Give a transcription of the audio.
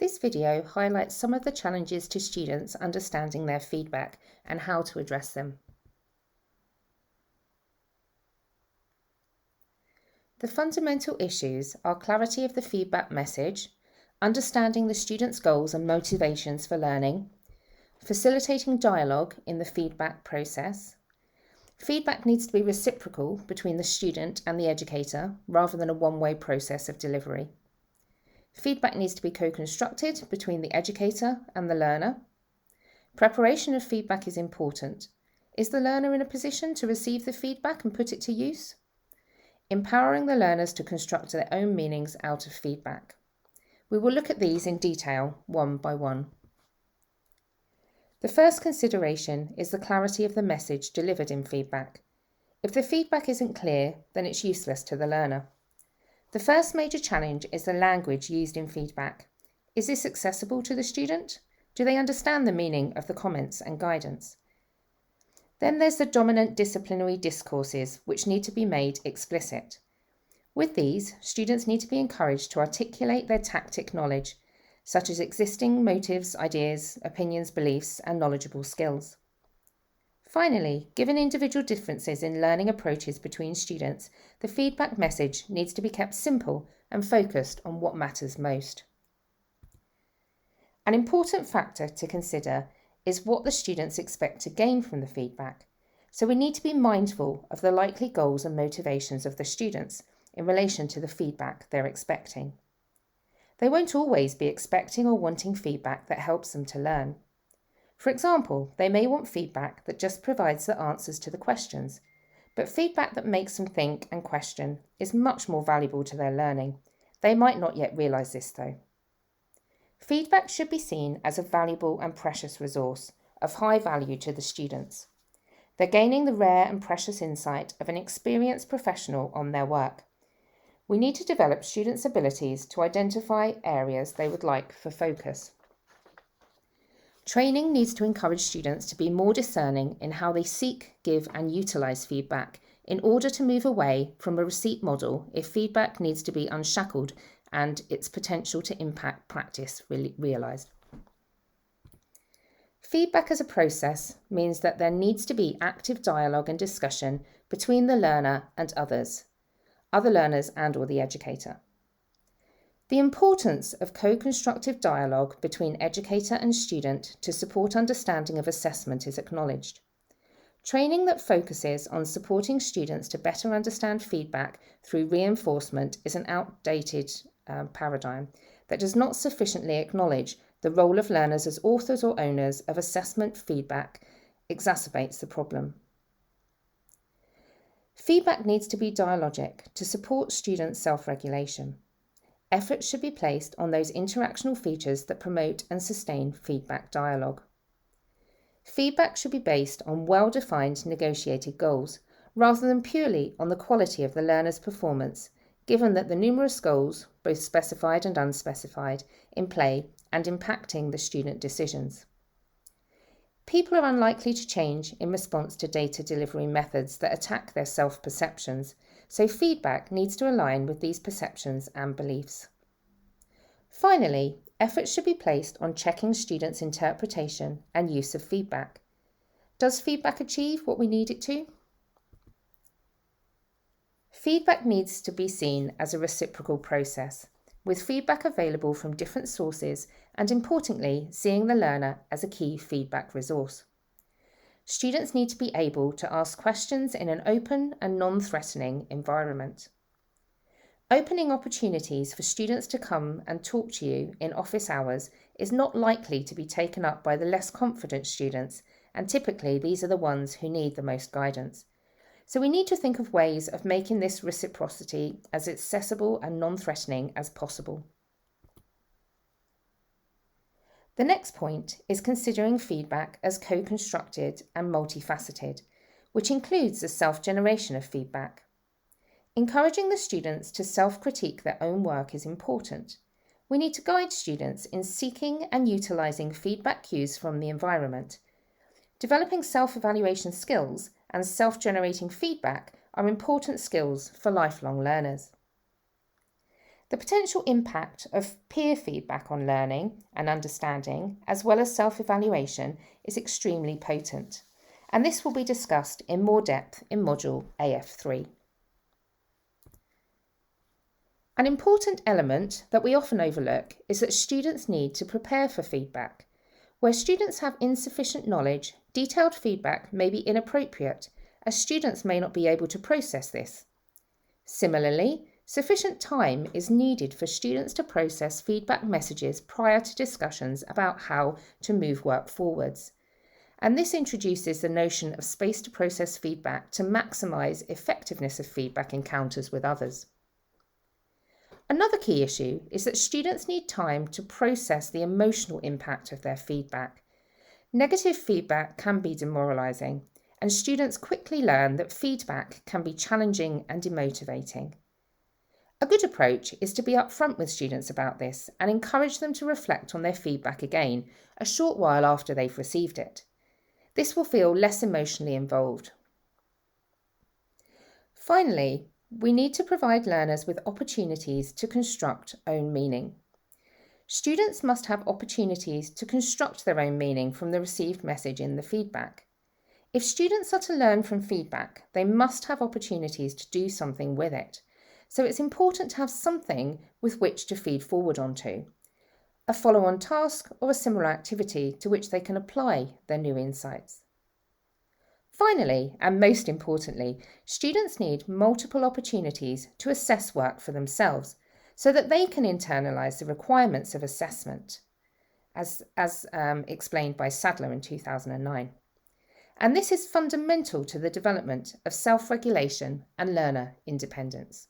This video highlights some of the challenges to students understanding their feedback and how to address them. The fundamental issues are clarity of the feedback message, understanding the student's goals and motivations for learning, facilitating dialogue in the feedback process. Feedback needs to be reciprocal between the student and the educator rather than a one-way process of delivery. Feedback needs to be co-constructed between the educator and the learner. Preparation of feedback is important. Is the learner in a position to receive the feedback and put it to use? Empowering the learners to construct their own meanings out of feedback. We will look at these in detail one by one. The first consideration is the clarity of the message delivered in feedback. If the feedback isn't clear, then it's useless to the learner. The first major challenge is the language used in feedback. Is this accessible to the student? Do they understand the meaning of the comments and guidance? Then there's the dominant disciplinary discourses, which need to be made explicit. With these, students need to be encouraged to articulate their tactic knowledge, such as existing motives, ideas, opinions, beliefs, and knowledgeable skills. Finally, given individual differences in learning approaches between students, the feedback message needs to be kept simple and focused on what matters most. An important factor to consider is what the students expect to gain from the feedback. So we need to be mindful of the likely goals and motivations of the students in relation to the feedback they're expecting. They won't always be expecting or wanting feedback that helps them to learn. For example, they may want feedback that just provides the answers to the questions, but feedback that makes them think and question is much more valuable to their learning. They might not yet realise this though. Feedback should be seen as a valuable and precious resource of high value to the students. They're gaining the rare and precious insight of an experienced professional on their work. We need to develop students' abilities to identify areas they would like for focus. Training needs to encourage students to be more discerning in how they seek, give, and utilise feedback in order to move away from a receipt model if feedback needs to be unshackled and its potential to impact practice realised. Feedback as a process means that there needs to be active dialogue and discussion between the learner and other learners and or the educator. The importance of co-constructive dialogue between educator and student to support understanding of assessment is acknowledged. Training that focuses on supporting students to better understand feedback through reinforcement is an outdated paradigm that does not sufficiently acknowledge the role of learners as authors or owners of assessment feedback exacerbates the problem. Feedback needs to be dialogic to support students' self-regulation. Effort should be placed on those interactional features that promote and sustain feedback dialogue. Feedback should be based on well-defined negotiated goals, rather than purely on the quality of the learner's performance, given that the numerous goals, both specified and unspecified, in play and impacting the student decisions. People are unlikely to change in response to data delivery methods that attack their self-perceptions, so feedback needs to align with these perceptions and beliefs. Finally, effort should be placed on checking students' interpretation and use of feedback. Does feedback achieve what we need it to? Feedback needs to be seen as a reciprocal process, with feedback available from different sources and, importantly, seeing the learner as a key feedback resource. Students need to be able to ask questions in an open and non-threatening environment. Opening opportunities for students to come and talk to you in office hours is not likely to be taken up by the less confident students, and typically these are the ones who need the most guidance. So we need to think of ways of making this reciprocity as accessible and non-threatening as possible. The next point is considering feedback as co-constructed and multifaceted, which includes the self-generation of feedback. Encouraging the students to self-critique their own work is important. We need to guide students in seeking and utilising feedback cues from the environment. Developing self-evaluation skills and self-generating feedback are important skills for lifelong learners. The potential impact of peer feedback on learning and understanding, as well as self-evaluation, is extremely potent, and this will be discussed in more depth in module AF3. An important element that we often overlook is that students need to prepare for feedback. Where students have insufficient knowledge, detailed feedback may be inappropriate, as students may not be able to process this. Similarly, sufficient time is needed for students to process feedback messages prior to discussions about how to move work forwards. And this introduces the notion of space to process feedback to maximise effectiveness of feedback encounters with others. Another key issue is that students need time to process the emotional impact of their feedback. Negative feedback can be demoralising, and students quickly learn that feedback can be challenging and demotivating. A good approach is to be upfront with students about this and encourage them to reflect on their feedback again a short while after they've received it. This will feel less emotionally involved. Finally, we need to provide learners with opportunities to construct own meaning. Students must have opportunities to construct their own meaning from the received message in the feedback. If students are to learn from feedback, they must have opportunities to do something with it. So it's important to have something with which to feed forward onto, a follow-on task or a similar activity to which they can apply their new insights. Finally, and most importantly, students need multiple opportunities to assess work for themselves so that they can internalise the requirements of assessment, as explained by Sadler in 2009. And this is fundamental to the development of self-regulation and learner independence.